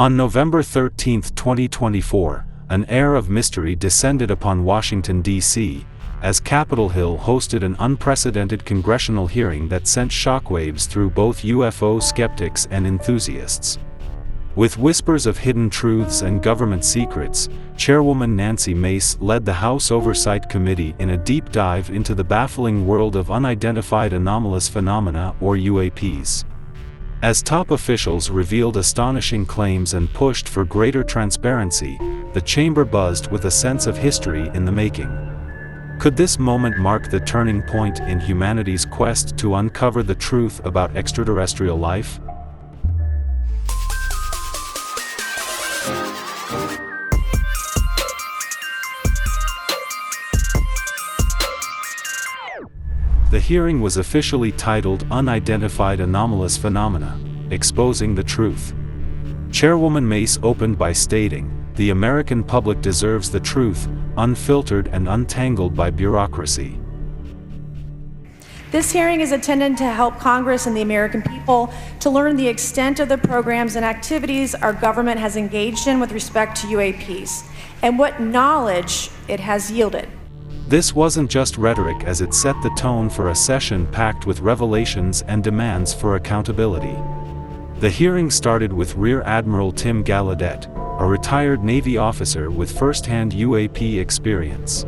On November 13, 2024, an air of mystery descended upon Washington, D.C., as Capitol Hill hosted an unprecedented congressional hearing that sent shockwaves through both UFO skeptics and enthusiasts. With whispers of hidden truths and government secrets, Chairwoman Nancy Mace led the House Oversight Committee in a deep dive into the baffling world of unidentified anomalous phenomena, or UAPs. As top officials revealed astonishing claims and pushed for greater transparency, the chamber buzzed with a sense of history in the making. Could this moment mark the turning point in humanity's quest to uncover the truth about extraterrestrial life? The hearing was officially titled Unidentified Anomalous Phenomena: Exposing the Truth. Chairwoman Mace opened by stating, "The American public deserves the truth, unfiltered and untangled by bureaucracy." This hearing is intended to help Congress and the American people to learn the extent of the programs and activities our government has engaged in with respect to UAPs, and what knowledge it has yielded. This wasn't just rhetoric, as it set the tone for a session packed with revelations and demands for accountability. The hearing started with Rear Admiral Tim Gallaudet, a retired Navy officer with first-hand UAP experience.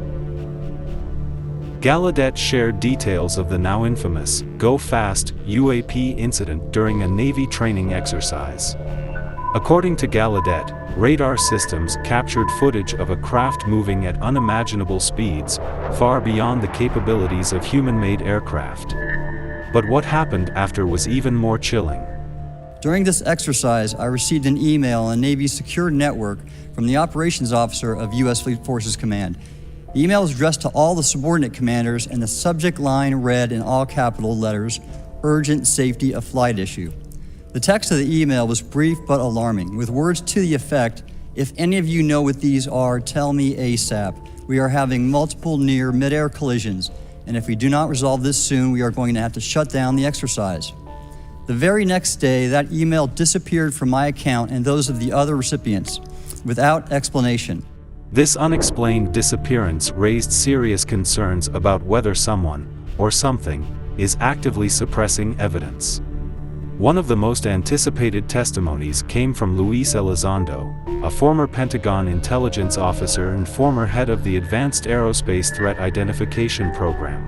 Gallaudet shared details of the now infamous Go Fast UAP incident during a Navy training exercise. According to Gallaudet, radar systems captured footage of a craft moving at unimaginable speeds, far beyond the capabilities of human-made aircraft. But what happened after was even more chilling. During this exercise, I received an email on Navy's secure network from the operations officer of U.S. Fleet Forces Command. The email was addressed to all the subordinate commanders, and the subject line read in all capital letters, "Urgent Safety of Flight Issue." The text of the email was brief but alarming, with words to the effect, "If any of you know what these are, tell me ASAP. We are having multiple near mid-air collisions, and if we do not resolve this soon, we are going to have to shut down the exercise." The very next day, that email disappeared from my account and those of the other recipients, without explanation. This unexplained disappearance raised serious concerns about whether someone, or something, is actively suppressing evidence. One of the most anticipated testimonies came from Luis Elizondo, a former Pentagon intelligence officer and former head of the Advanced Aerospace Threat Identification Program.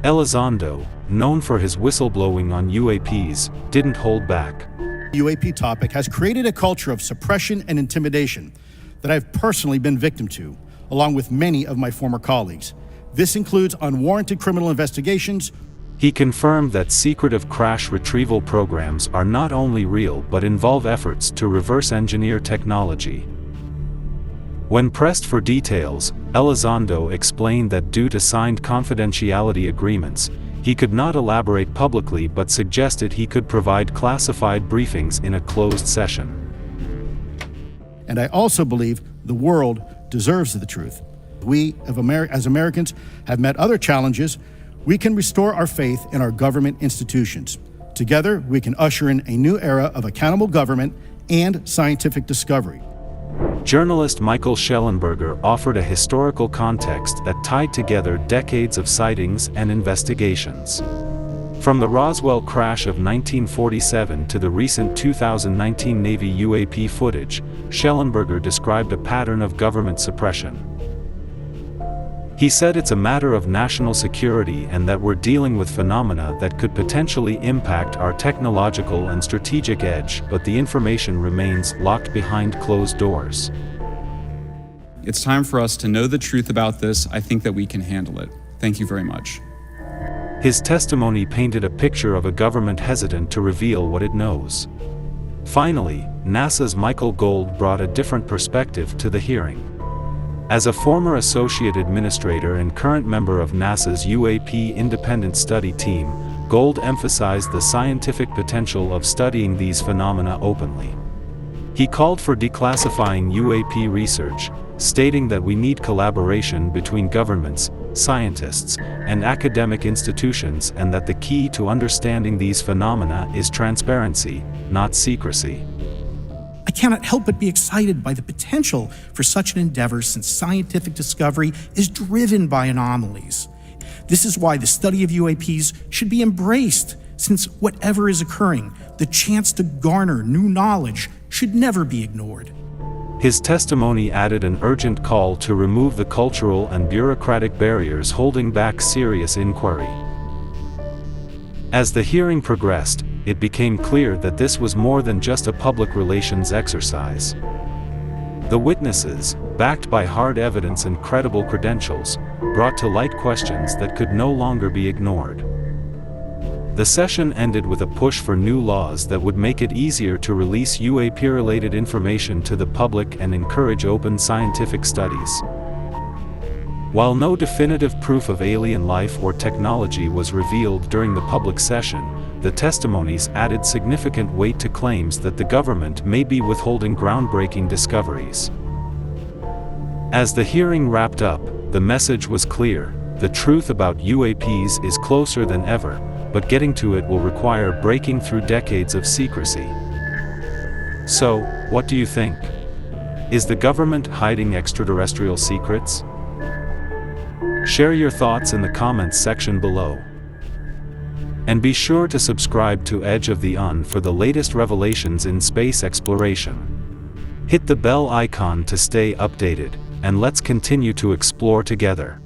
Elizondo, known for his whistleblowing on UAPs, didn't hold back. The UAP topic has created a culture of suppression and intimidation that I've personally been victim to, along with many of my former colleagues. This includes unwarranted criminal investigations. He confirmed that secretive crash retrieval programs are not only real but involve efforts to reverse engineer technology. When pressed for details, Elizondo explained that due to signed confidentiality agreements, he could not elaborate publicly but suggested he could provide classified briefings in a closed session. And I also believe the world deserves the truth. We, as Americans, have met other challenges. We can restore our faith in our government institutions. Together, we can usher in a new era of accountable government and scientific discovery. Journalist Michael Schellenberger offered a historical context that tied together decades of sightings and investigations. From the Roswell crash of 1947 to the recent 2019 Navy UAP footage, Schellenberger described a pattern of government suppression. He said it's a matter of national security and that we're dealing with phenomena that could potentially impact our technological and strategic edge, but the information remains locked behind closed doors. It's time for us to know the truth about this. I think that we can handle it. Thank you very much. His testimony painted a picture of a government hesitant to reveal what it knows. Finally, NASA's Michael Gold brought a different perspective to the hearing. As a former associate administrator and current member of NASA's UAP Independent Study Team, Gold emphasized the scientific potential of studying these phenomena openly. He called for declassifying UAP research, stating that we need collaboration between governments, scientists, and academic institutions, and that the key to understanding these phenomena is transparency, not secrecy. I cannot help but be excited by the potential for such an endeavor, since scientific discovery is driven by anomalies. This is why the study of UAPs should be embraced, since whatever is occurring, the chance to garner new knowledge should never be ignored. His testimony added an urgent call to remove the cultural and bureaucratic barriers holding back serious inquiry. As the hearing progressed, it became clear that this was more than just a public relations exercise. The witnesses, backed by hard evidence and credible credentials, brought to light questions that could no longer be ignored. The session ended with a push for new laws that would make it easier to release UAP-related information to the public and encourage open scientific studies. While no definitive proof of alien life or technology was revealed during the public session, the testimonies added significant weight to claims that the government may be withholding groundbreaking discoveries. As the hearing wrapped up, the message was clear: the truth about UAPs is closer than ever, but getting to it will require breaking through decades of secrecy. So, what do you think? Is the government hiding extraterrestrial secrets? Share your thoughts in the comments section below. And be sure to subscribe to Edge of the Un for the latest revelations in space exploration. Hit the bell icon to stay updated, and let's continue to explore together.